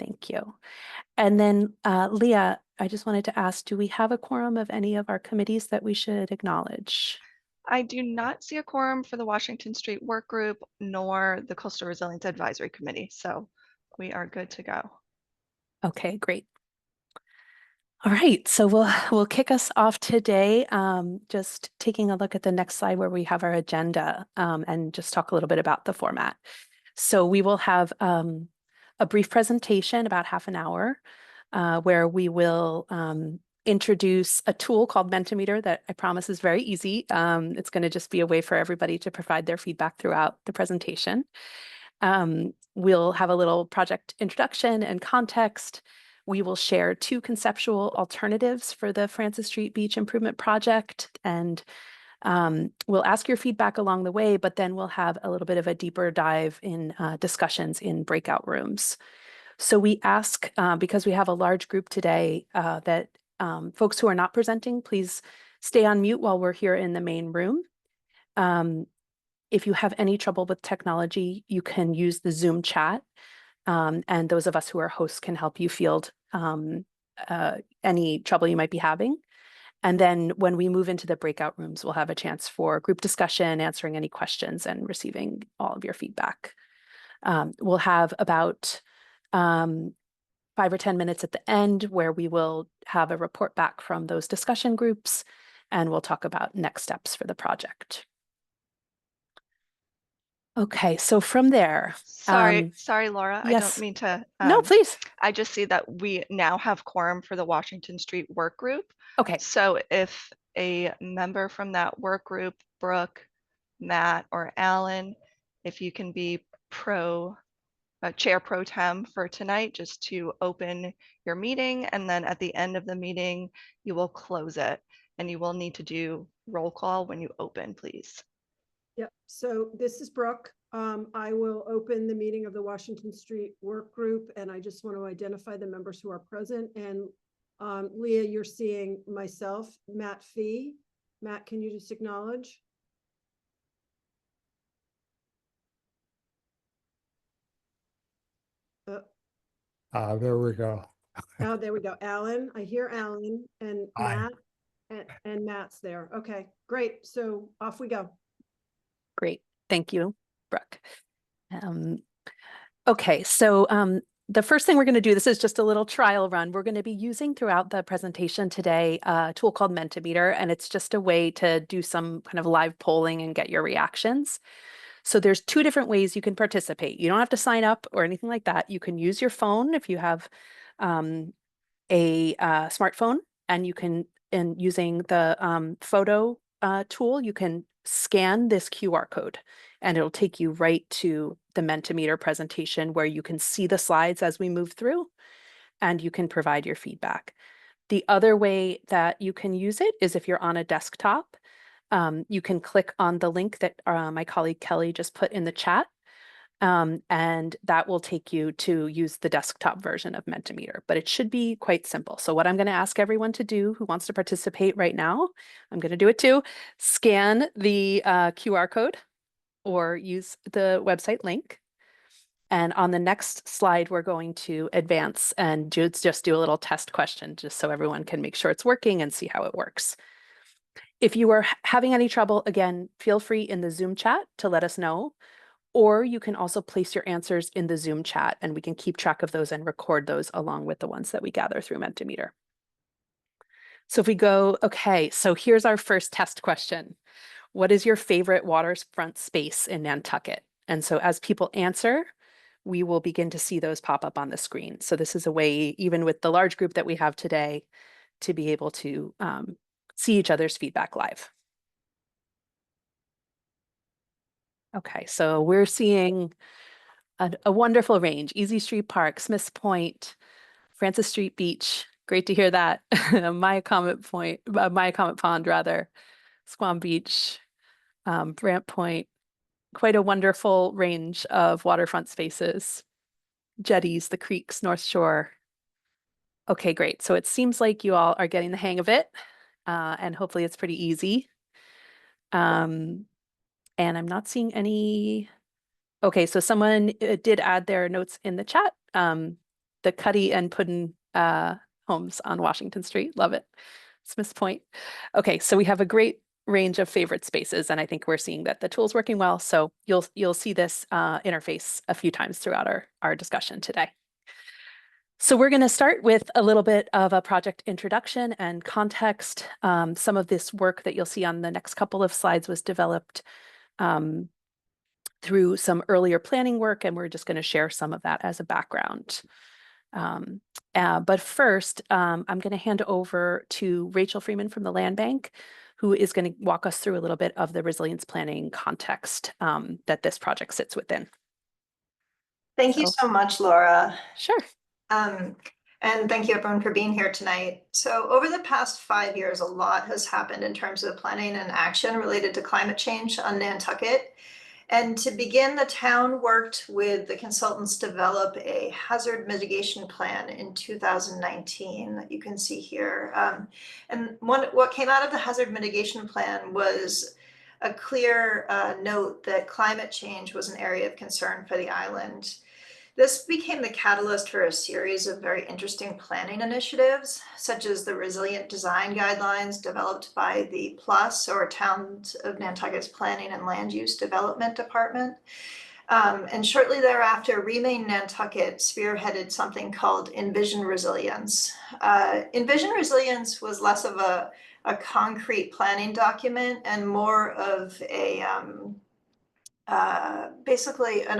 Thank you. And then Leah, I just wanted to ask, do we have a quorum of any of our committees that we should acknowledge? I do not see a quorum for the Washington Street Work Group nor the Coastal Resilience Advisory Committee, so we are good to go. Okay, great. All right, so we'll kick us off today, just taking a look at the next slide where we have our agenda, and just talk a little bit about the format. So we will have a brief presentation, about half an hour, where we will introduce a tool called Mentimeter that I promise is very easy. It's going to just be a way for everybody to provide their feedback throughout the presentation. We'll have a little project introduction and context. We will share two conceptual alternatives for the Francis Street Beach Improvement Project, and we'll ask your feedback along the way, but then we'll have a little bit of a deeper dive in discussions in breakout rooms. So we ask, because we have a large group today, that folks who are not presenting, please stay on mute while we're here in the main room. If you have any trouble with technology, you can use the Zoom chat, and those of us who are hosts can help you field any trouble you might be having. And then when we move into the breakout rooms, we'll have a chance for group discussion, answering any questions, and receiving all of your feedback. We'll have about 5 or 10 minutes at the end where we will have a report back from those discussion groups, and we'll talk about next steps for the project. Okay, so from there, Sorry, Laura, I don't yes, mean to, no, please. I just see that we now have quorum for the Washington Street Work Group. Okay, So if a member from that work group, Brooke, Matt, or Alan, if you can be chair pro tem for tonight, just to open your meeting, and then at the end of the meeting, you will close it, and you will need to do roll call when you open, please. Yep, so this is Brooke. I will open the meeting of the Washington Street Work Group, and I just want to identify the members who are present. And Leah, you're seeing myself, Matt Fee. Matt, can you just acknowledge? There we go. Oh, there we go. Alan, I hear Alan and Hi. Matt, and Matt's there. Okay, great. So off we go. great. Thank you, Brooke. Okay, so the first thing we're going to do, this is just a little trial run. We're going to be using throughout the presentation today a tool called Mentimeter, and it's just a way to do some kind of live polling and get your reactions. So there's two different ways you can participate. You don't have to sign up or anything like that. You can use your phone if you have a smartphone, and you can, and using the photo tool, you can scan this QR code and it'll take you right to the Mentimeter presentation where you can see the slides as we move through and you can provide your feedback. The other way that you can use it is if you're on a desktop, you can click on the link that my colleague Kelly just put in the chat, and that will take you to use the desktop version of Mentimeter, but it should be quite simple. So what I'm going to ask everyone to do who wants to participate right now, I'm going to do it too, scan the QR code or use the website link. And on the next slide, we're going to advance and just do a little test question just so everyone can make sure it's working and see how it works. If you are having any trouble, again, feel free in the Zoom chat to let us know, or you can also place your answers in the Zoom chat and we can keep track of those and record those along with the ones that we gather through Mentimeter. So if we go, okay, so here's our first test question. What is your favorite waterfront space in Nantucket? And so as people answer, we will begin to see those pop up on the screen. So this is a way, even with the large group that we have today, to be able to see each other's feedback live. Okay, so we're seeing a wonderful range. Easy Street Park, Smiths Point, Francis Street Beach. Great to hear that. Myacomet Pond rather, Squam Beach, Brant Point. Quite a wonderful range of waterfront spaces. Jetties, the creeks, North Shore. Okay, great. So it seems like you all are getting the hang of it, and hopefully it's pretty easy. And I'm not seeing any. Okay, so someone did add their notes in the chat. the Cuddy and Puddin homes on Washington Street. Love it. Smith's Point. Okay, so we have a great range of favorite spaces, and I think we're seeing that the tool's working well. So you'll see this interface a few times throughout our discussion today. So we're going to start with a little bit of a project introduction and context. Some of this work that you'll see on the next couple of slides was developed through some earlier planning work, and we're just going to share some of that as a background. But first, I'm going to hand over to Rachel Freeman from the Land Bank, who is going to walk us through a little bit of the resilience planning context that this project sits within. Thank you so much, Laura. Sure. And thank you everyone for being here tonight. So over the past 5 years, a lot has happened in terms of planning and action related to climate change on Nantucket. And to begin, the town worked with the consultants to develop a hazard mitigation plan in 2019 that you can see here. And what came out of the hazard mitigation plan was a clear note that climate change was an area of concern for the island. This became the catalyst for a series of very interesting planning initiatives, such as the Resilient Design Guidelines developed by the PLUS, or Towns of Nantucket's Planning and Land Use Development Department. And shortly thereafter, Remain Nantucket spearheaded something called Envision Resilience. Envision Resilience was less of a concrete planning document and more of a basically a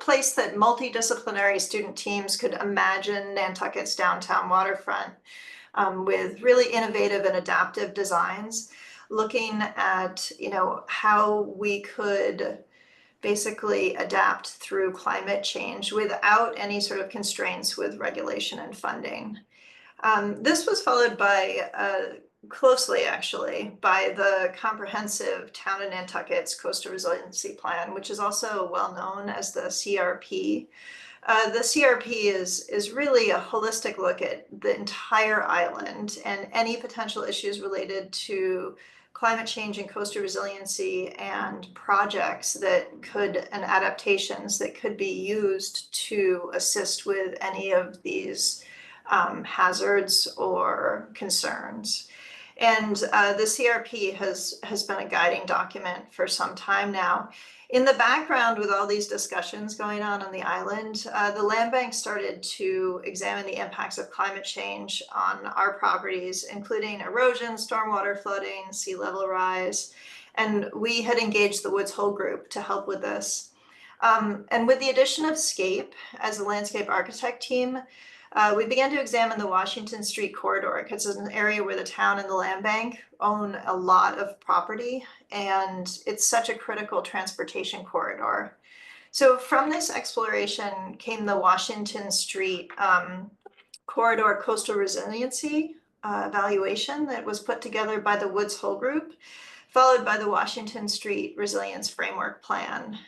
place that multidisciplinary student teams could imagine Nantucket's downtown waterfront with really innovative and adaptive designs, looking at how we could basically adapt through climate change without any sort of constraints with regulation and funding. This was followed by closely actually by the comprehensive Town of Nantucket's Coastal Resiliency Plan, which is also well known as the CRP. The CRP is really a holistic look at the entire island and any potential issues related to climate change and coastal resiliency and projects and adaptations that could be used to assist with any of these hazards or concerns. And the CRP has been a guiding document for some time now. In the background, with all these discussions going on the island, the Land Bank started to examine the impacts of climate change on our properties, including erosion, stormwater flooding, sea level rise. And we had engaged the Woods Hole Group to help with this. And with the addition of SCAPE as a landscape architect team, we began to examine the Washington Street corridor because it's an area where the town and the Land Bank own a lot of property, and it's such a critical transportation corridor. So from this exploration came the Washington Street corridor coastal resiliency evaluation that was put together by the Woods Hole Group, followed by the Washington Street Resilience Framework Plan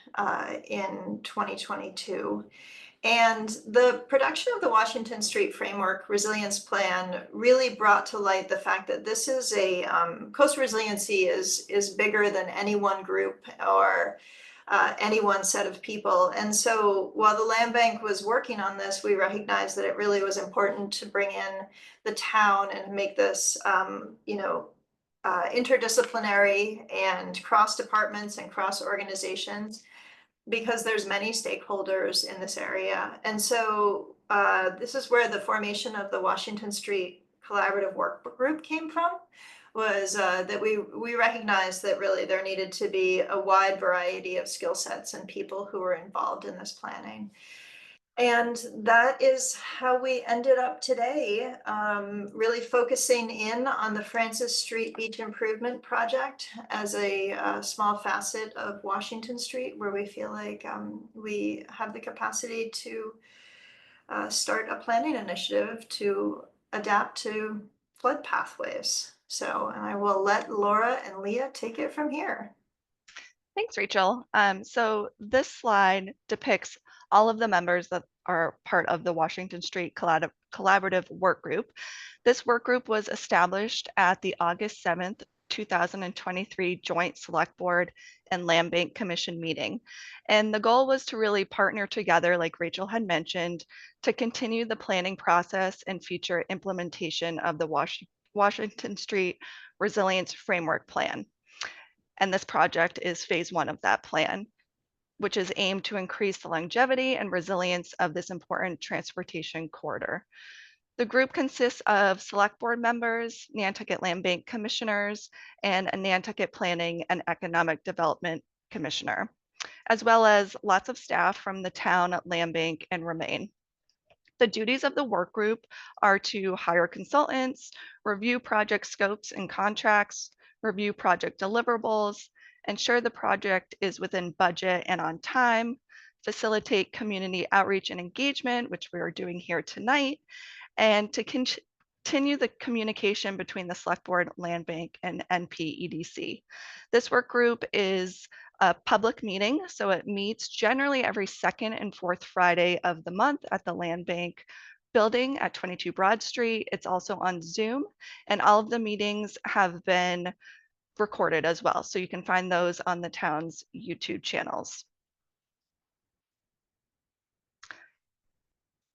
in 2022. And the production of the Washington Street Framework Resilience Plan really brought to light the fact that this is coastal resiliency is bigger than any one group or any one set of people. And so while the Land Bank was working on this, we recognized that it really was important to bring in the town and make this, interdisciplinary and cross departments and cross organizations, because there's many stakeholders in this area. And so this is where the formation of the Washington Street Collaborative Work Group came from, was that we recognized that really there needed to be a wide variety of skill sets and people who were involved in this planning. And that is how we ended up today, really focusing in on the Francis Street Beach Improvement Project as a small facet of Washington Street, where we feel like we have the capacity to start a planning initiative to adapt to flood pathways. So, and I will let Laura and Leah take it from here. Thanks, Rachel. So this slide depicts all of the members that are part of the Washington Street Collaborative Work Group. This work group was established at the August 7th 2023 Joint Select Board and Land Bank Commission meeting. And the goal was to really partner together, like Rachel had mentioned, to continue the planning process and future implementation of the Washington Street Resilience Framework Plan. And this project is phase 1 of that plan, which is aimed to increase the longevity and resilience of this important transportation corridor. The group consists of select board members, Nantucket Land Bank commissioners, and a Nantucket Planning and Economic Development Commissioner, as well as lots of staff from the town, Land Bank, and Remain. The duties of the work group are to hire consultants, review project scopes and contracts, review project deliverables, ensure the project is within budget and on time, facilitate community outreach and engagement, which we are doing here tonight, and to continue the communication between the Select Board, Land Bank, and NPEDC. This work group is a public meeting, so it meets generally every second and fourth Friday of the month at the Land Bank building at 22 Broad Street. It's also on Zoom, and all of the meetings have been recorded as well, so you can find those on the town's YouTube channels.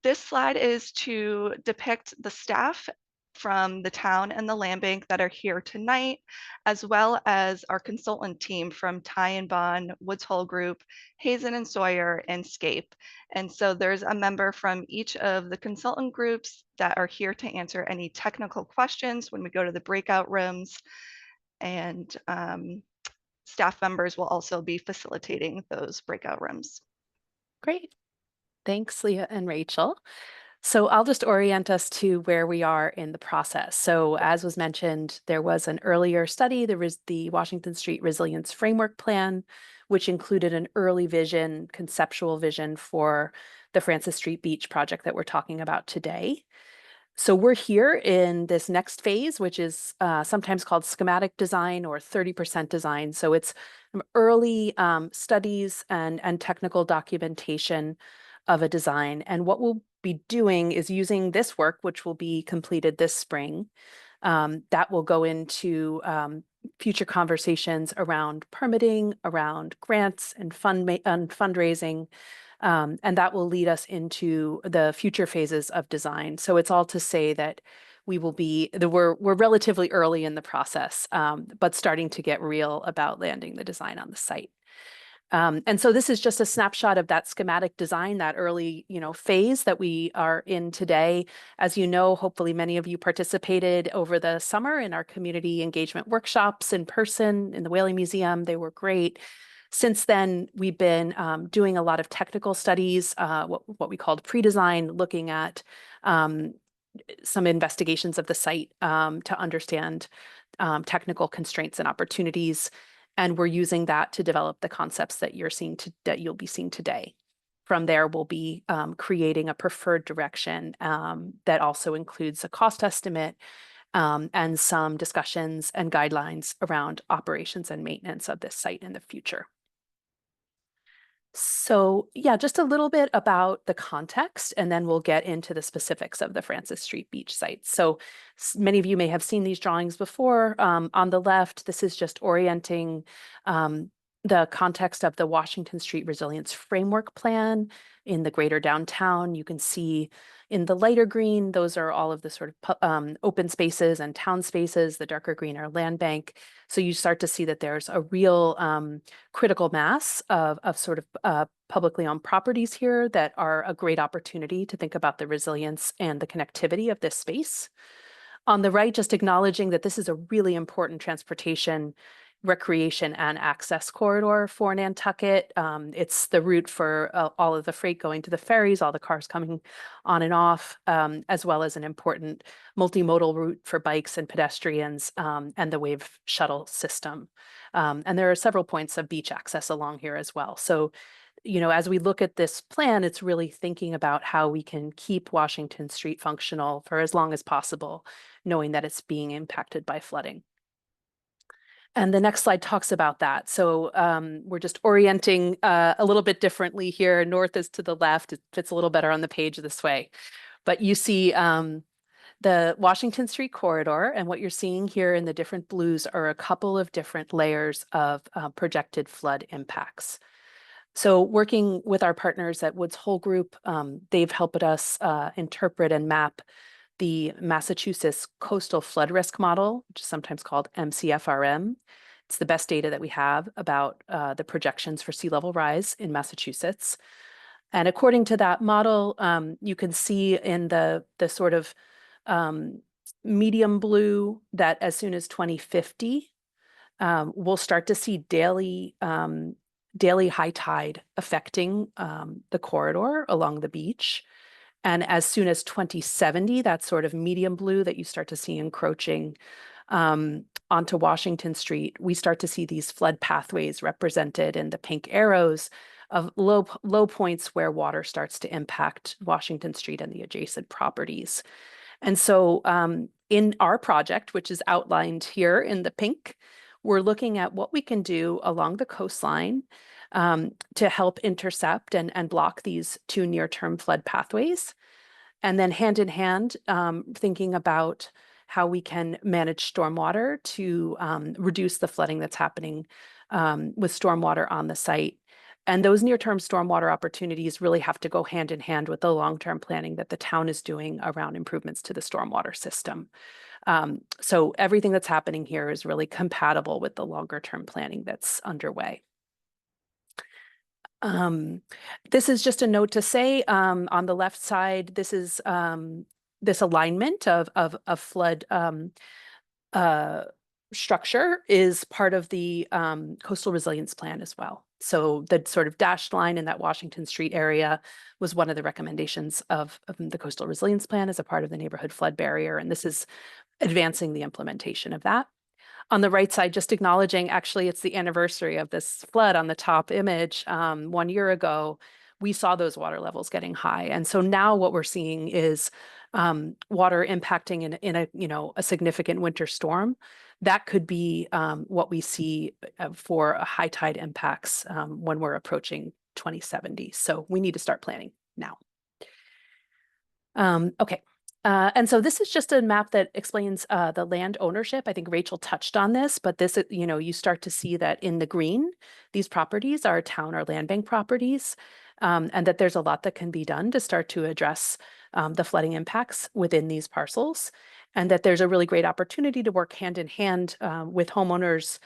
This slide is to depict the staff from the town and the land bank that are here tonight, as well as our consultant team from Ty and Bond, Woods Hole Group, Hazen and Sawyer, and Scape. And so there's a member from each of the consultant groups that are here to answer any technical questions when we go to the breakout rooms. And staff members will also be facilitating those breakout rooms. Great. Thanks, Leah and Rachel. So I'll just orient us to where we are in the process. So as was mentioned, there was an earlier study, there was the Washington Street Resilience Framework Plan, which included an early vision, conceptual vision for the Francis Street Beach project that we're talking about today. So we're here in this next phase, which is sometimes called schematic design or 30% design. So it's early studies and technical documentation of a design. And what we'll be doing is using this work, which will be completed this spring, that will go into future conversations around permitting, around grants and fundraising, and that will lead us into the future phases of design. So it's all to say that we will be, we're relatively early in the process, but starting to get real about landing the design on the site. And so this is just a snapshot of that schematic design, that early, phase that we are in today. As you know, hopefully many of you participated over the summer in our community engagement workshops in person in the Whaley Museum. They were great. Since then, we've been doing a lot of technical studies, what we called pre-design, looking at some investigations of the site to understand technical constraints and opportunities. And we're using that to develop the concepts that you'll be seeing today. From there, we'll be creating a preferred direction that also includes a cost estimate and some discussions and guidelines around operations and maintenance of this site in the future. So yeah, just a little bit about the context, and then we'll get into the specifics of the Francis Street Beach site. So many of you may have seen these drawings before. On the left, this is just orienting the context of the Washington Street Resilience Framework Plan in the greater downtown. You can see in the lighter green, those are all of the sort of open spaces and town spaces. The darker green are land bank. So you start to see that there's a real critical mass of sort of publicly owned properties here that are a great opportunity to think about the resilience and the connectivity of this space. On the right, just acknowledging that this is a really important transportation, recreation, and access corridor for Nantucket. It's the route for all of the freight going to the ferries, all the cars coming on and off, as well as an important multimodal route for bikes and pedestrians and the wave shuttle system. And there are several points of beach access along here as well. So, as we look at this plan, it's really thinking about how we can keep Washington Street functional for as long as possible, knowing that it's being impacted by flooding. And the next slide talks about that. So we're just orienting a little bit differently here. North is to the left. It fits a little better on the page this way. But you see the Washington Street corridor, and what you're seeing here in the different blues are a couple of different layers of projected flood impacts. So working with our partners at Woods Hole Group, they've helped us interpret and map the Massachusetts Coastal Flood Risk Model, which is sometimes called MCFRM. It's the best data that we have about the projections for sea level rise in Massachusetts. And according to that model, you can see in the sort of medium blue that as soon as 2050, we'll start to see daily high tide affecting the corridor along the beach. And as soon as 2070, that sort of medium blue that you start to see encroaching onto Washington Street, we start to see these flood pathways represented in the pink arrows of low points where water starts to impact Washington Street and the adjacent properties. And so in our project, which is outlined here in the pink, we're looking at what we can do along the coastline to help intercept and block these two near-term flood pathways. And then hand in hand, thinking about how we can manage stormwater to reduce the flooding that's happening with stormwater on the site. And those near-term stormwater opportunities really have to go hand in hand with the long-term planning that the town is doing around improvements to the stormwater system. So everything that's happening here is really compatible with the longer-term planning that's underway. This is just a note to say on the left side, this is this alignment of flood structure is part of the coastal resilience plan as well. So the sort of dashed line in that Washington Street area was one of the recommendations of the coastal resilience plan as a part of the neighborhood flood barrier. And this is advancing the implementation of that. On the right side, just acknowledging, actually, it's the anniversary of this flood on the top image. 1 year ago, we saw those water levels getting high. And so now what we're seeing is water impacting in a significant winter storm. That could be what we see for high tide impacts when we're approaching 2070. So we need to start planning now. Okay. And so this is just a map that explains the land ownership. I think Rachel touched on this, but this, you start to see that in the green, these properties are town or land bank properties, and that there's a lot that can be done to start to address the flooding impacts within these parcels, and that there's a really great opportunity to work hand in hand with homeowners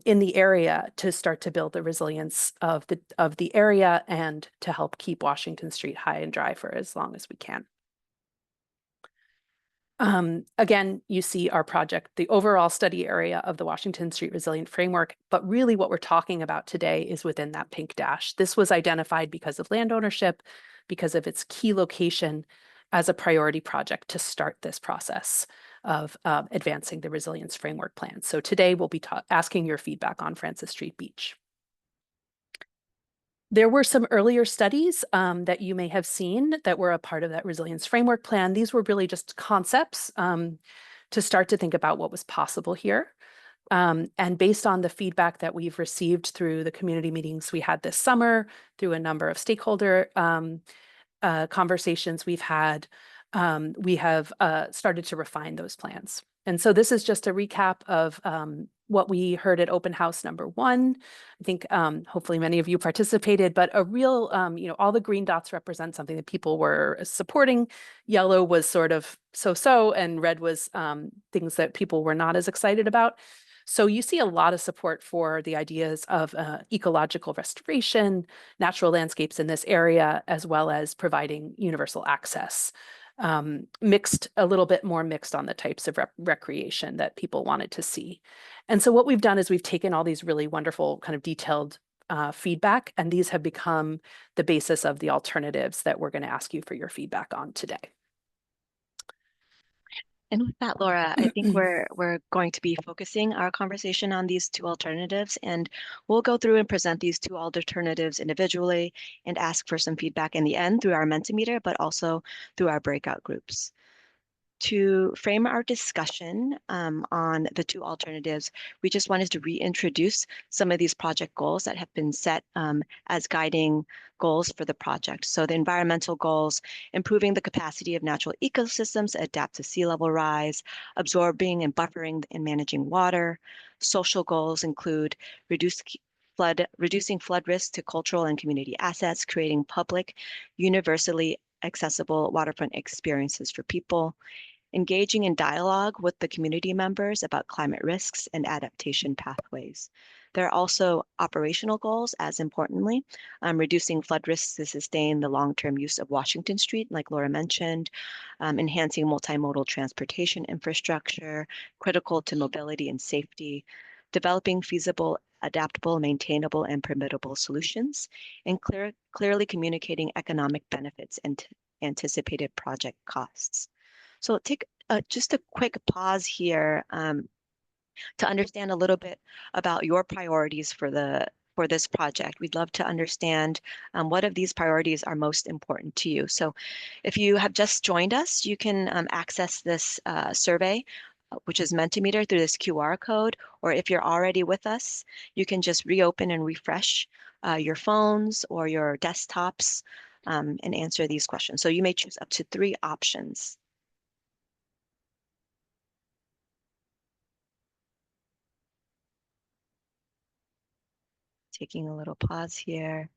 in the area to start to build the resilience of the area and to help keep Washington Street high and dry for as long as we can. Again, you see our project, the overall study area of the Washington Street Resilient Framework, but really what we're talking about today is within that pink dash. This was identified because of land ownership, because of its key location as a priority project to start this process of advancing the Resilience Framework Plan. So today we'll be asking your feedback on Francis Street Beach. There were some earlier studies that you may have seen that were a part of that Resilience Framework Plan. These were really just concepts to start to think about what was possible here. And based on the feedback that we've received through the community meetings we had this summer, through a number of stakeholder conversations we've had, we have started to refine those plans. And so this is just a recap of what we heard at open house number 1. I think hopefully many of you participated, but a real, all the green dots represent something that people were supporting. Yellow was sort of so-so, and red was things that people were not as excited about. So you see a lot of support for the ideas of ecological restoration, natural landscapes in this area, as well as providing universal access. A little bit more mixed on the types of recreation that people wanted to see. And so what we've done is we've taken all these really wonderful kind of detailed feedback, and these have become the basis of the alternatives that we're going to ask you for your feedback on today. And with that, Laura, I think we're going to be focusing our conversation on these 2 alternatives, and we'll go through and present these 2 alternatives individually and ask for some feedback in the end through our Mentimeter, but also through our breakout groups. To frame our discussion on the two alternatives, we just wanted to reintroduce some of these project goals that have been set as guiding goals for the project. So the environmental goals, improving the capacity of natural ecosystems to adapt to sea level rise, absorbing and buffering and managing water. Social goals include reducing flood risk to cultural and community assets, creating public, universally accessible waterfront experiences for people, engaging in dialogue with the community members about climate risks and adaptation pathways. There are also operational goals, as importantly, reducing flood risks to sustain the long-term use of Washington Street, like Laura mentioned, enhancing multimodal transportation infrastructure, critical to mobility and safety, developing feasible, adaptable, maintainable, and permittable solutions, and clearly communicating economic benefits and anticipated project costs. So take just a quick pause here to understand a little bit about your priorities for this project. We'd love to understand what of these priorities are most important to you. So if you have just joined us, you can access this survey, which is Mentimeter, through this QR code, or if you're already with us, you can just reopen and refresh your phones or your desktops and answer these questions. So you may choose up to 3 options. Taking a little pause here.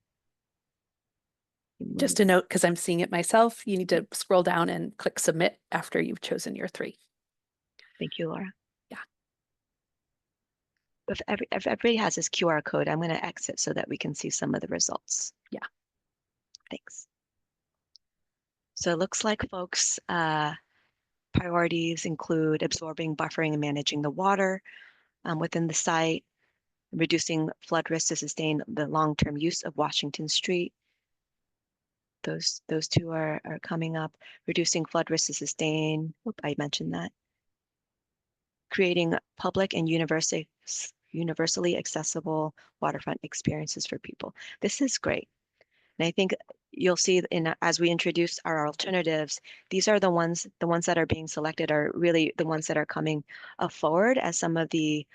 Just a note, because I'm seeing it myself, you need to scroll down and click submit after you've chosen your 3. Thank you, Laura. Yeah. If everybody has this QR code, I'm going to exit so that we can see some of the results. Yeah. Thanks. So it looks like folks' priorities include absorbing, buffering, and managing the water within the site, reducing flood risk to sustain the long-term use of Washington Street. Those 2 are coming up. Reducing flood risk to sustain, I mentioned that. Creating public and universally accessible waterfront experiences for people. This is great. And I think you'll see as we introduce our alternatives, these are the ones that are being selected are really the ones that are coming forward as some of the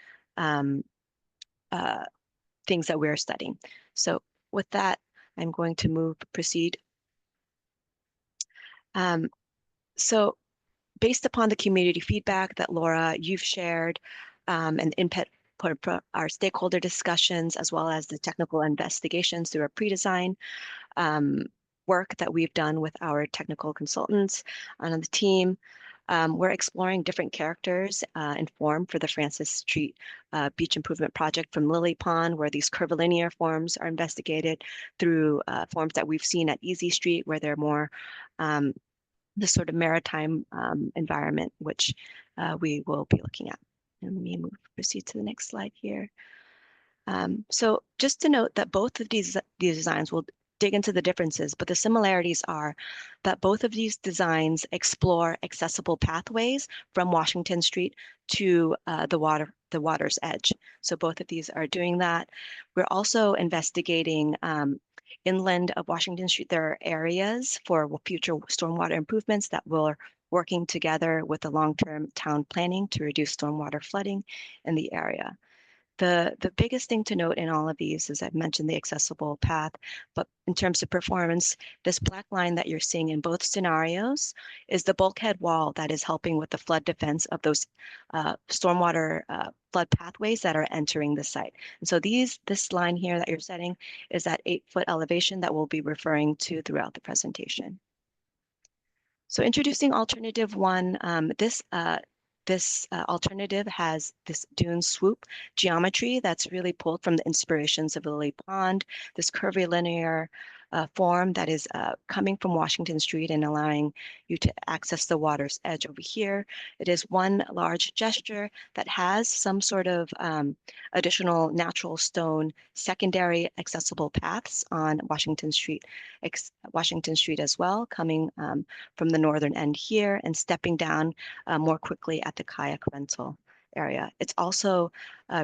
things that we're studying. So with that, I'm going to proceed. So based upon the community feedback that Laura, you've shared, and input for our stakeholder discussions, as well as the technical investigations through a pre-design work that we've done with our technical consultants on the team, we're exploring different characters and form for the Francis Street Beach Improvement Project, from Lily Pond, where these curvilinear forms are investigated, through forms that we've seen at Easy Street, where they're more this sort of maritime environment, which we will be looking at. And let me proceed to the next slide here. So just to note that both of these designs will dig into the differences, but the similarities are that both of these designs explore accessible pathways from Washington Street to the water's edge. So both of these are doing that. We're also investigating inland of Washington Street. There are areas for future stormwater improvements that we're working together with the long-term town planning to reduce stormwater flooding in the area. The biggest thing to note in all of these is I've mentioned the accessible path, but in terms of performance, this black line that you're seeing in both scenarios is the bulkhead wall that is helping with the flood defense of those stormwater flood pathways that are entering the site. And so this line here that you're setting is that 8-foot elevation that we'll be referring to throughout the presentation. So introducing alternative 1, this alternative has this dune swoop geometry that's really pulled from the inspirations of Lily Pond, this curvilinear form that is coming from Washington Street and allowing you to access the water's edge over here. It is one large gesture that has some sort of additional natural stone secondary accessible paths on Washington Street as well, coming from the northern end here and stepping down more quickly at the kayak rental area. It's also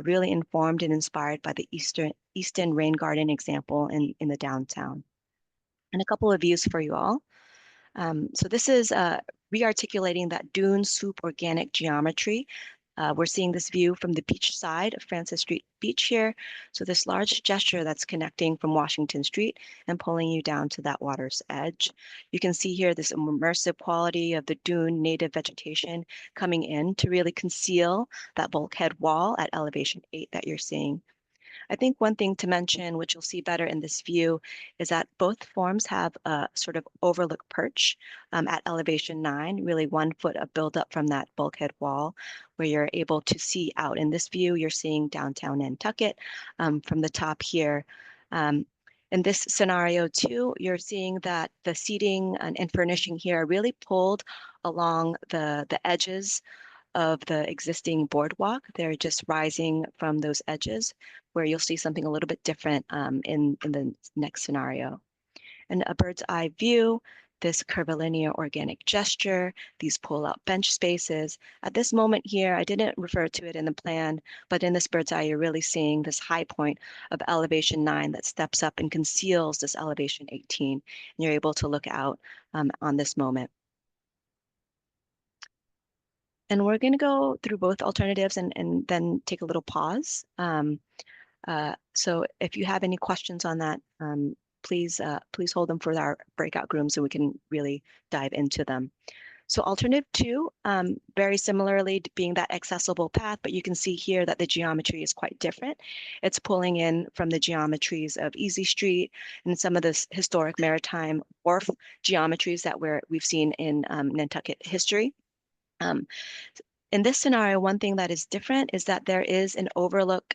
really informed and inspired by the Easton Rain Garden example in the downtown. And a couple of views for you all. So this is re-articulating that dune swoop organic geometry. We're seeing this view from the beach side of Francis Street Beach here. So this large gesture that's connecting from Washington Street and pulling you down to that water's edge. You can see here this immersive quality of the dune native vegetation coming in to really conceal that bulkhead wall at elevation 8 that you're seeing. I think one thing to mention, which you'll see better in this view, is that both forms have a sort of overlook perch at elevation 9, really 1 foot of buildup from that bulkhead wall, where you're able to see out. In this view, you're seeing downtown Nantucket from the top here. In this scenario too, you're seeing that the seating and furnishing here are really pulled along the edges of the existing boardwalk. They're just rising from those edges, where you'll see something a little bit different in the next scenario. And a bird's eye view, this curvilinear organic gesture, these pull-out bench spaces. At this moment here, I didn't refer to it in the plan, but in this bird's eye, you're really seeing this high point of elevation 9 that steps up and conceals this elevation 18. And you're able to look out on this moment. And we're going to go through both alternatives and then take a little pause. So if you have any questions on that, please hold them for our breakout room so we can really dive into them. So alternative 2, very similarly being that accessible path, but you can see here that the geometry is quite different. It's pulling in from the geometries of Easy Street and some of this historic maritime wharf geometries that we've seen in Nantucket history. In this scenario, one thing that is different is that there is an overlook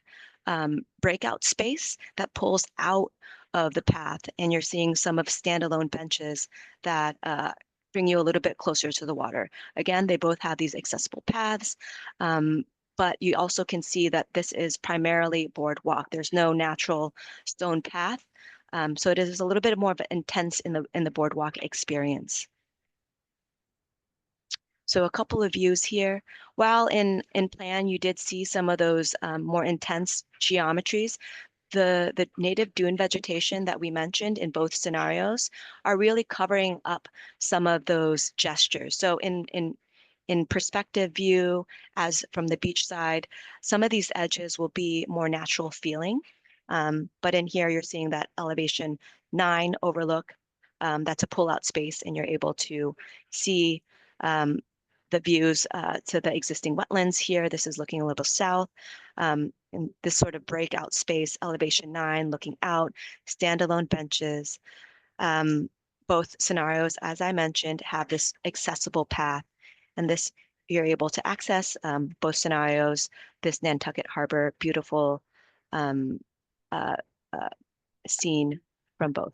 breakout space that pulls out of the path, and you're seeing some of standalone benches that bring you a little bit closer to the water. Again, they both have these accessible paths, but you also can see that this is primarily boardwalk. There's no natural stone path, so it is a little bit more of an intense in the boardwalk experience. So a couple of views here. While in plan, you did see some of those more intense geometries. The native dune vegetation that we mentioned in both scenarios are really covering up some of those gestures. So in perspective view, as from the beach side, some of these edges will be more natural feeling. But in here, you're seeing that elevation 9 overlook. That's a pull-out space, and you're able to see the views to the existing wetlands here. This is looking a little south. In this sort of breakout space, elevation 9, looking out, standalone benches. Both scenarios, as I mentioned, have this accessible path, and this you're able to access both scenarios, this Nantucket Harbor, beautiful scene from both.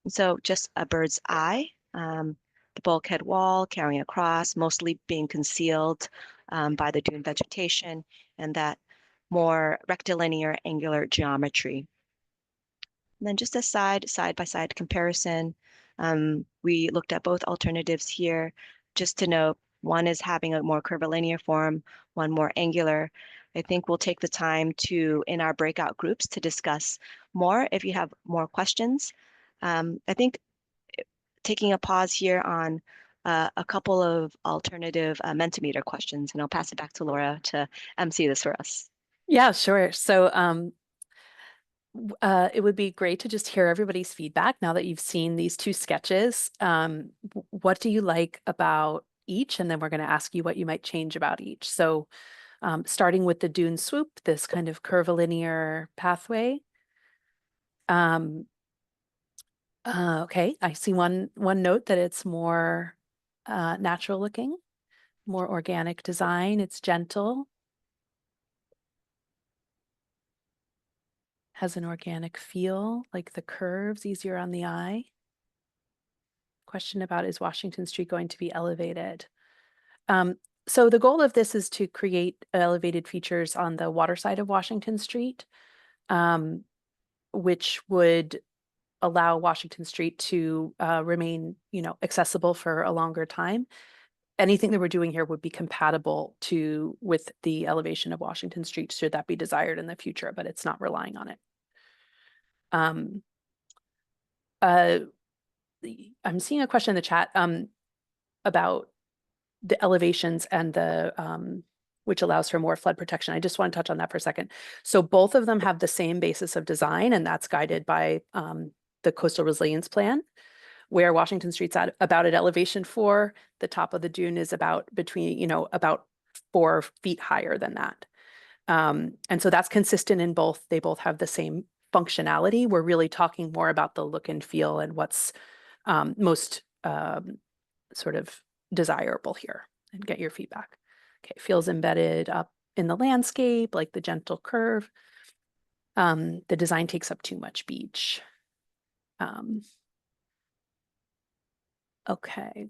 And so just a bird's eye. The bulkhead wall carrying across, mostly being concealed by the dune vegetation and that more rectilinear angular geometry. And then just a side-by-side comparison. We looked at both alternatives here. Just to note, one is having a more curvilinear form, one more angular. I think we'll take the time in our breakout groups to discuss more if you have more questions. I think taking a pause here on a couple of alternative Mentimeter questions, and I'll pass it back to Laura to MC this for us. Yeah, sure. So it would be great to just hear everybody's feedback now that you've seen these 2 sketches. What do you like about each? And then we're going to ask you what you might change about each. So starting with the dune swoop, this kind of curvilinear pathway. Okay, I see one note that it's more natural looking, more organic design. It's gentle. Has an organic feel, like the curves, easier on the eye. Question about, is Washington Street going to be elevated? So the goal of this is to create elevated features on the water side of Washington Street, which would allow Washington Street to remain, accessible for a longer time. Anything that we're doing here would be compatible with the elevation of Washington Street, should that be desired in the future, but it's not relying on it. I'm seeing a question in the chat about the elevations and the, which allows for more flood protection. I just want to touch on that for a second. So both of them have the same basis of design, and that's guided by the Coastal Resilience Plan, where Washington Street's at about at elevation 4, the top of the dune is about between, about 4 feet higher than that. And so that's consistent in both. They both have the same functionality. We're really talking more about the look and feel and what's most sort of desirable here, and get your feedback. Okay, feels embedded up in the landscape, like the gentle curve. The design takes up too much beach. Okay.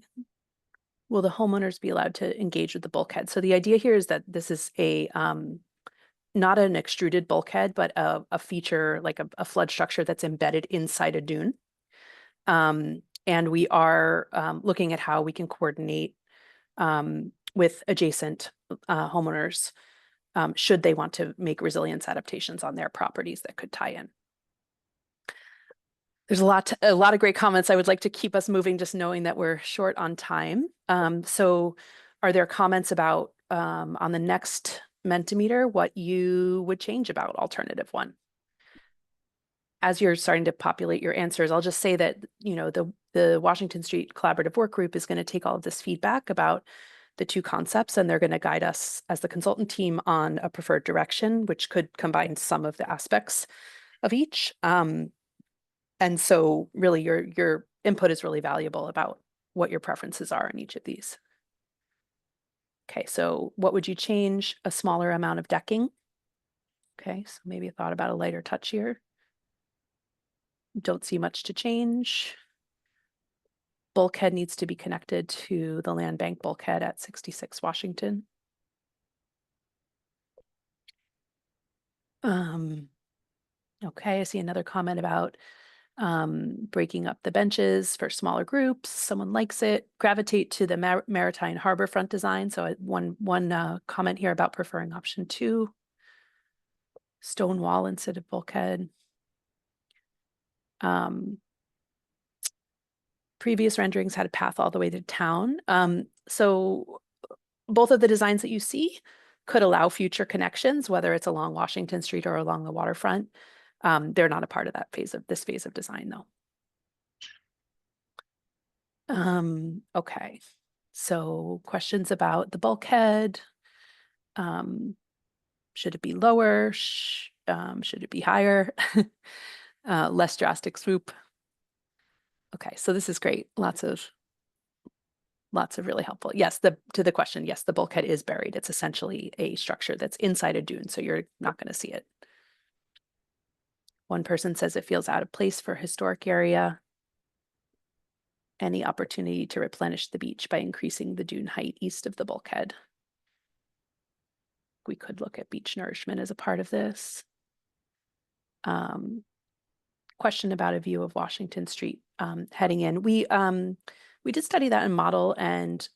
Will the homeowners be allowed to engage with the bulkhead? So the idea here is that this is a not an extruded bulkhead, but a feature like a flood structure that's embedded inside a dune. And we are looking at how we can coordinate with adjacent homeowners should they want to make resilience adaptations on their properties that could tie in. There's a lot of great comments. I would like to keep us moving, just knowing that we're short on time. So are there comments about on the next Mentimeter, what you would change about alternative 1? As you're starting to populate your answers, I'll just say that, the Washington Street Collaborative Work Group is going to take all of this feedback about the 2 concepts, and they're going to guide us as the consultant team on a preferred direction, which could combine some of the aspects of each. And so really your input is really valuable about what your preferences are in each of these. Okay, so what would you change? A smaller amount of decking. Okay, so maybe a thought about a lighter touch here. Don't see much to change. Bulkhead needs to be connected to the land bank bulkhead at 66 Washington. Okay, I see another comment about breaking up the benches for smaller groups. Someone likes it. Gravitate to the maritime harbor front design. So one comment here about preferring option 2. Stone wall instead of bulkhead. Previous renderings had a path all the way to town. So both of the designs that you see could allow future connections, whether it's along Washington Street or along the waterfront. They're not a part of that this phase of design, though. Okay, so questions about the bulkhead. Should it be lower? Should it be higher? Less drastic swoop. Okay, so this is great. Lots of really helpful. Yes, to the question, yes, the bulkhead is buried. It's essentially a structure that's inside a dune, so you're not going to see it. One person says it feels out of place for historic area. Any opportunity to replenish the beach by increasing the dune height east of the bulkhead. We could look at beach nourishment as a part of this. Question about a view of Washington Street heading in. We did study that in model, and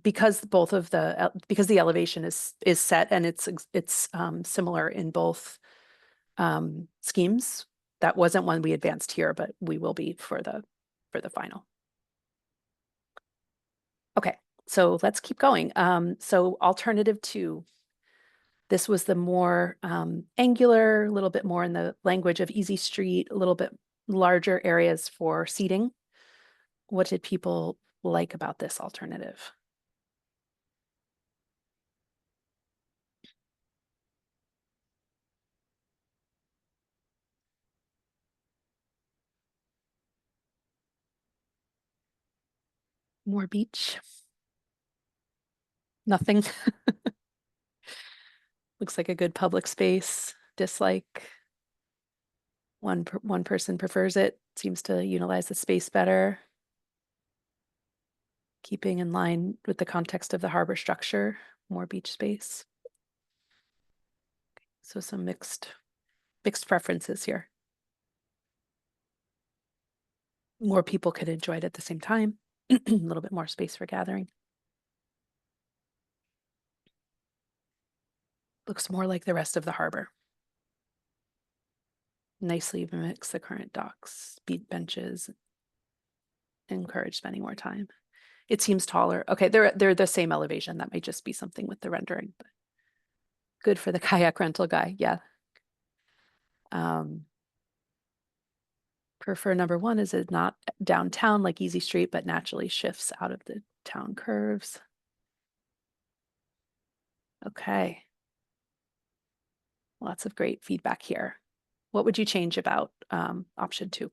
because because the elevation is set and it's similar in both schemes. That wasn't one we advanced here, but we will be for the final. Okay, so let's keep going. So alternative 2. This was the more angular, a little bit more in the language of Easy Street, a little bit larger areas for seating. What did people like about this alternative? More beach? Nothing? Looks like a good public space. Dislike? One person prefers it, seems to utilize the space better. Keeping in line with the context of the harbor structure, more beach space. So some mixed preferences here. More people could enjoy it at the same time. A little bit more space for gathering. Looks more like the rest of the harbor. Nicely mimics the current docks, beach benches. Encourage spending more time. It seems taller. Okay, they're the same elevation. That might just be something with the rendering, but good for the kayak rental guy. Yeah. Prefer number one is it not downtown like Easy Street, but naturally shifts out of the town curves. Okay. Lots of great feedback here. What would you change about option 2?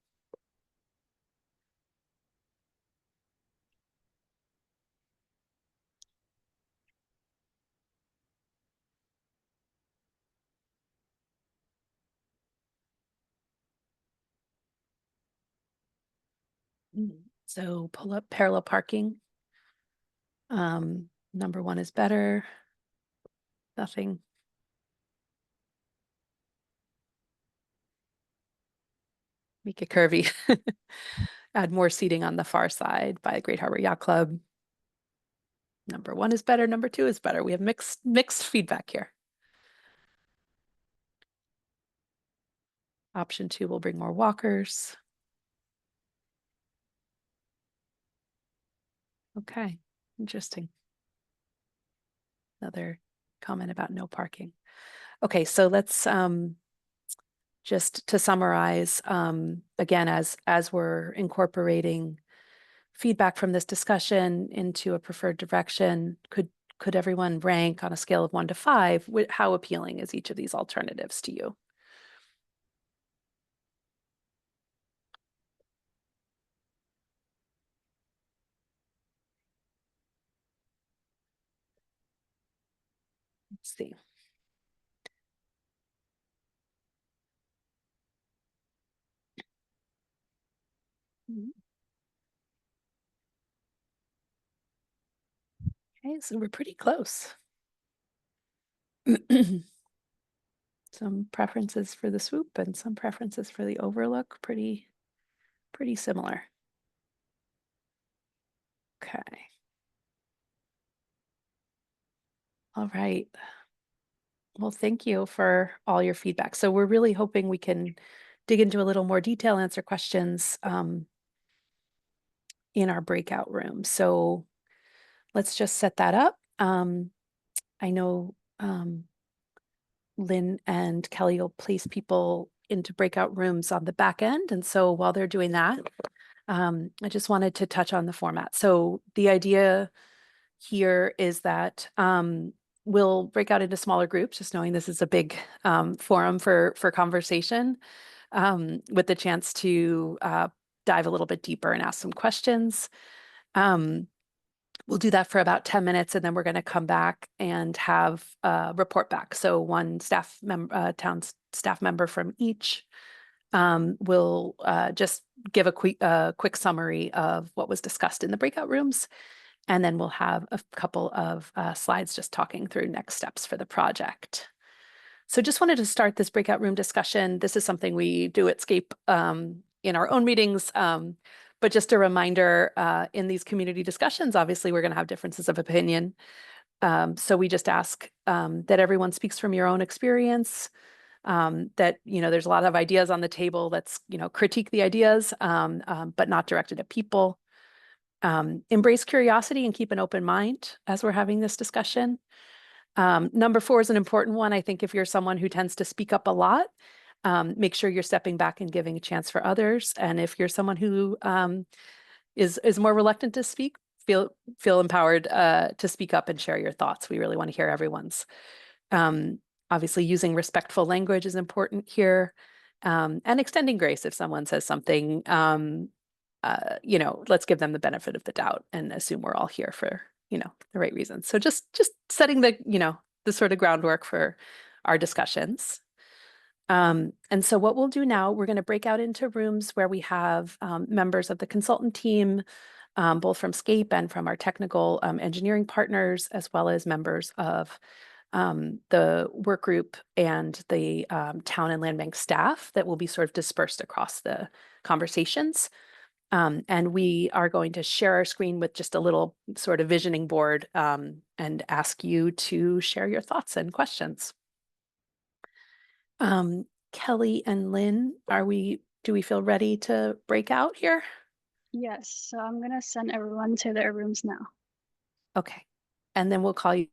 So pull up parallel parking. Number 1 is better. Nothing. Make it curvy. Add more seating on the far side by Great Harbor Yacht Club. Number 1 is better. Number 2 is better. We have mixed feedback here. Option 2 will bring more walkers. Okay, interesting. Another comment about no parking. Okay, so let's just to summarize, again, as we're incorporating feedback from this discussion into a preferred direction, could everyone rank on a scale of 1 to 5? How appealing is each of these alternatives to you? Let's see. Okay, so we're pretty close. Some preferences for the swoop and some preferences for the overlook, pretty similar. Okay. All right. Well, thank you for all your feedback. So we're really hoping we can dig into a little more detail, answer questions in our breakout room. So let's just set that up. I know Lynn and Kelly will place people into breakout rooms on the back end. And so while they're doing that, I just wanted to touch on the format. So the idea here is that we'll break out into smaller groups, just knowing this is a big forum for conversation, with the chance to dive a little bit deeper and ask some questions. We'll do that for about 10 minutes, and then we're going to come back and have a report back. So one town staff member from each will just give a quick summary of what was discussed in the breakout rooms. And then we'll have a couple of slides just talking through next steps for the project. So just wanted to start this breakout room discussion. This is something we do at SCAPE in our own meetings. But just a reminder, in these community discussions, obviously we're going to have differences of opinion. So we just ask that everyone speaks from your own experience, that, there's a lot of ideas on the table. Let's, critique the ideas, but not directed at people. Embrace curiosity and keep an open mind as we're having this discussion. Number 4 is an important one. I think if you're someone who tends to speak up a lot, make sure you're stepping back and giving a chance for others. And if you're someone who is more reluctant to speak, feel empowered to speak up and share your thoughts. We really want to hear everyone's. Obviously, using respectful language is important here, and extending grace if someone says something. Let's give them the benefit of the doubt and assume we're all here for the right reasons. So just setting the sort of groundwork for our discussions. And so what we'll do now, we're going to break out into rooms where we have members of the consultant team, both from SCAPE and from our technical engineering partners, as well as members of the work group and the town and land bank staff that will be sort of dispersed across the conversations. And we are going to share our screen with just a little sort of visioning board and ask you to share your thoughts and questions. Kelly and Lynn, do we feel ready to break out here? Yes, so I'm gonna send everyone to their rooms now. Okay. And then we'll call you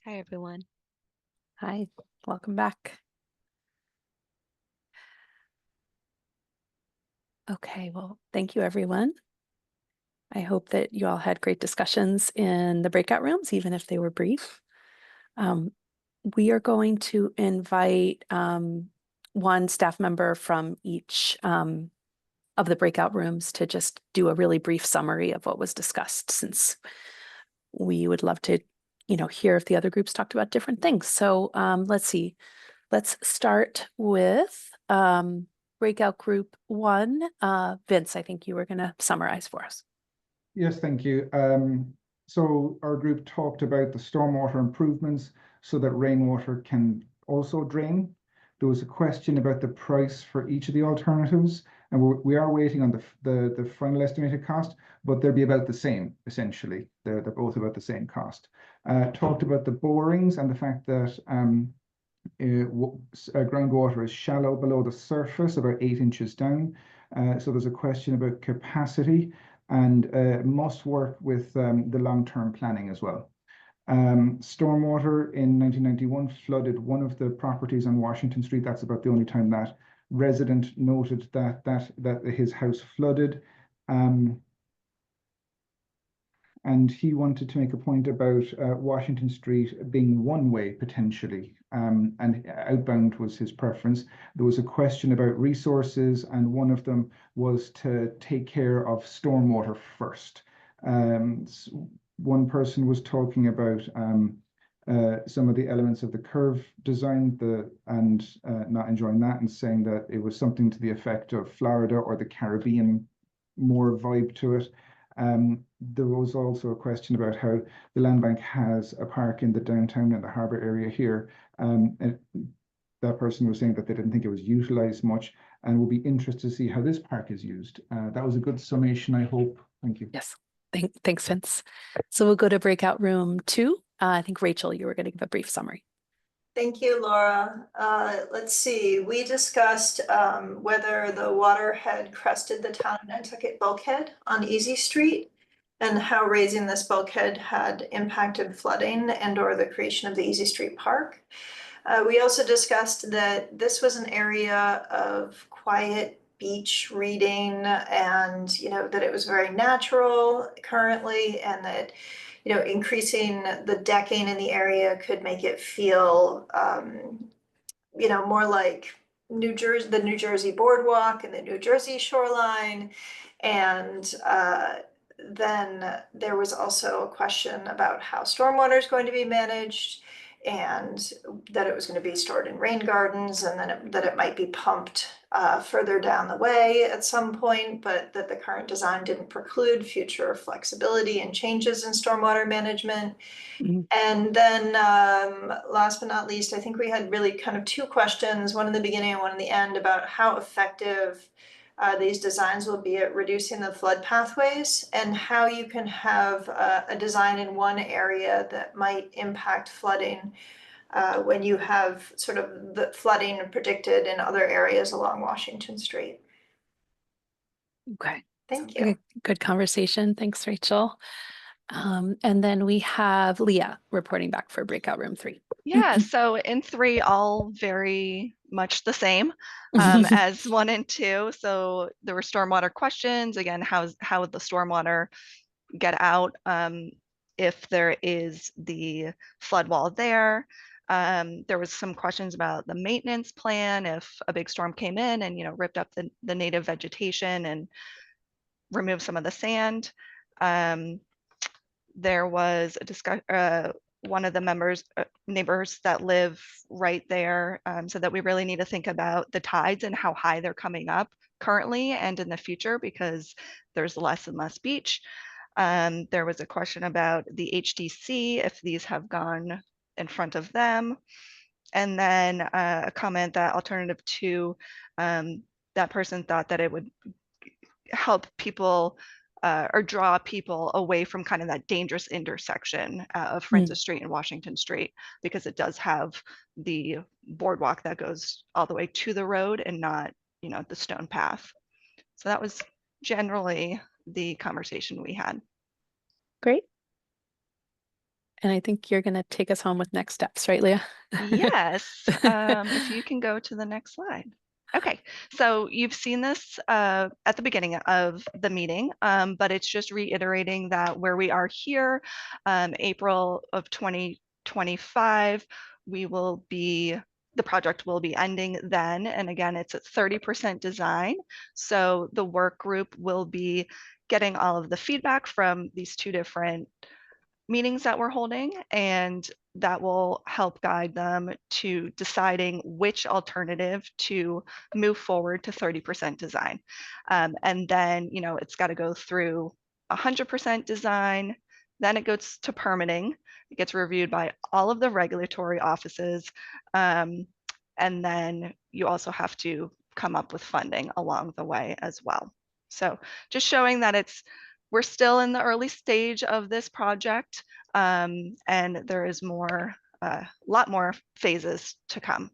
Hi, everyone. Hi, welcome back. Okay, well, thank you, everyone. I hope that you all had great discussions in the breakout rooms, even if they were brief. We are going to invite one staff member from each of the breakout rooms to just do a really brief summary of what was discussed, since we would love to, hear if the other groups talked about different things. So let's see. Let's start with breakout group 1. Vince, I think you were going to summarize for us. Yes, thank you. So our group talked about the stormwater improvements so that rainwater can also drain. There was a question about the price for each of the alternatives, and we are waiting on the final estimated cost, but they'll be about the same, essentially. They're both about the same cost. Talked about the borings and the fact that groundwater is shallow below the surface, about 8 inches down. So there's a question about capacity, and must work with the long-term planning as well. Stormwater in 1991 flooded one of the properties on Washington Street. That's about the only time that resident noted that his house flooded. And he wanted to make a point about Washington Street being one way potentially, and outbound was his preference. There was a question about resources, and one of them was to take care of stormwater first. One person was talking about some of the elements of the curve design and not enjoying that, and saying that it was something to the effect of Florida or the Caribbean, more vibe to it. There was also a question about how the land bank has a park in the downtown and the harbour area here. And that person was saying that they didn't think it was utilised much, and will be interested to see how this park is used. That was a good summation, I hope. Thank you. Yes, thanks, Vince. So we'll go to breakout room 2. I think, Rachel, you were going to give a brief summary. Thank you, Laura. Let's see, we discussed whether the water had crested the town of Nantucket bulkhead on Easy Street, and how raising this bulkhead had impacted flooding and or the creation of the Easy Street Park. We also discussed that this was an area of quiet beach reading, and that it was very natural currently, and that increasing the decking in the area could make it feel more like New Jersey, the New Jersey boardwalk and the New Jersey shoreline. And then there was also a question about how stormwater is going to be managed, and that it was going to be stored in rain gardens, and then that it might be pumped further down the way at some point, but that the current design didn't preclude future flexibility and changes in stormwater management. Mhm. And then last but not least, I think we had really kind of 2 questions, one in the beginning and one in the end, about how effective these designs will be at reducing the flood pathways, and how you can have a design in one area that might impact flooding when you have sort of the flooding predicted in other areas along Washington Street. Okay. Thank Sounds like you. a good conversation. Thanks, Rachel. And then we have Leah reporting back for breakout room 3. Yeah, so in 3, all very much the same as 1 and 2. So there were stormwater questions. Again, how would the stormwater get out if there is the flood wall there? There was some questions about the maintenance plan if a big storm came in and ripped up the native vegetation and removed some of the sand. There was a discussion. One of the neighbors that live right there said that we really need to think about the tides and how high they're coming up currently and in the future, because there's less and less beach. There was a question about the HDC, if these have gone in front of them. And then a comment that alternative 2, that person thought that it would help people or draw people away from kind of that dangerous intersection of Francis Street and Washington Street, because it does have the boardwalk that goes all the way to the road and not, the stone path. So that was generally the conversation we had. Great. And I think you're going to take us home with next steps, right, Leah? Yes, if you can go to the next slide. Okay, so you've seen this at the beginning of the meeting, but it's just reiterating that where we are here, April of 2025, the project will be ending then. And again, it's at 30% design. So the work group will be getting all of the feedback from these two different meetings that we're holding, and that will help guide them to deciding which alternative to move forward to 30% design. And then, it's got to go through 100% design, then it goes to permitting. It gets reviewed by all of the regulatory offices. And then you also have to come up with funding along the way as well. So just showing that we're still in the early stage of this project, and there is a lot more phases to come.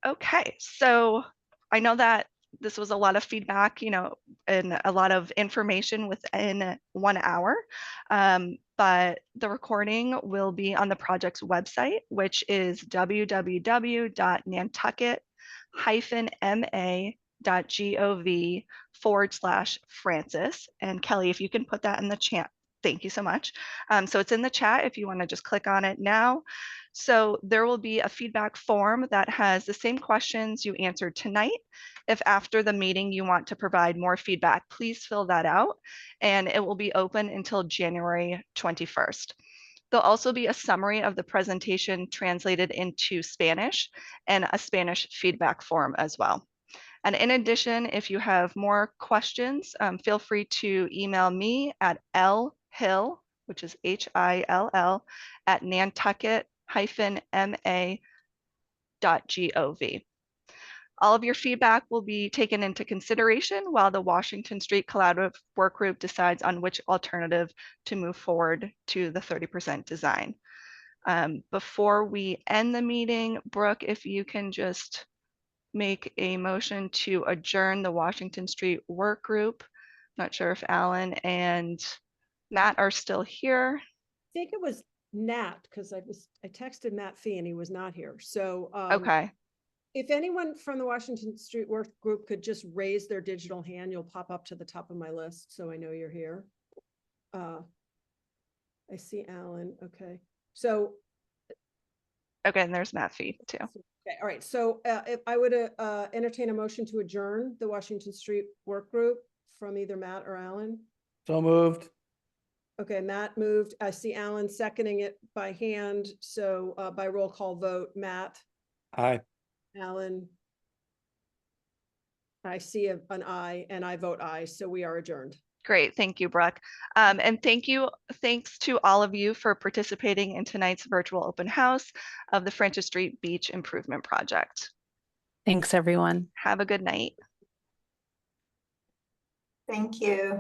Okay, so I know that this was a lot of feedback, and a lot of information within 1 hour, but the recording will be on the project's website, which is www.nantucket-ma.gov/Francis. And Kelly, if you can put that in the chat, thank you so much. So it's in the chat if you want to just click on it now. So there will be a feedback form that has the same questions you answered tonight. If after the meeting you want to provide more feedback, please fill that out, and it will be open until January 21st. There'll also be a summary of the presentation translated into Spanish and a Spanish feedback form as well. And in addition, if you have more questions, feel free to email me at lhill, which is HILL, at nantucket-ma.gov. All of your feedback will be taken into consideration while the Washington Street Collaborative Work Group decides on which alternative to move forward to the 30% design. Before we end the meeting, Brooke, if you can just make a motion to adjourn the Washington Street Work Group. Not sure if Alan and Matt are still here. I think it was Nat, because I texted Matt Fee and he was not here. So Okay. If anyone from the Washington Street Work Group could just raise their digital hand, you'll pop up to the top of my list, so I know you're here. I see Alan. Okay, so. Okay, and there's Matt Fee too. Okay, all right. So if I would entertain a motion to adjourn the Washington Street Work Group from either Matt or Alan. So moved. Okay, Matt moved. I see Alan seconding it by hand. So by roll call vote, Matt. Aye. Alan. I see an aye and I vote aye. So we are adjourned. Great, thank you, Brooke. And thanks to all of you for participating in tonight's virtual open house of the Francis Street Beach Improvement Project. Thanks, everyone. Have a good night. Thank you.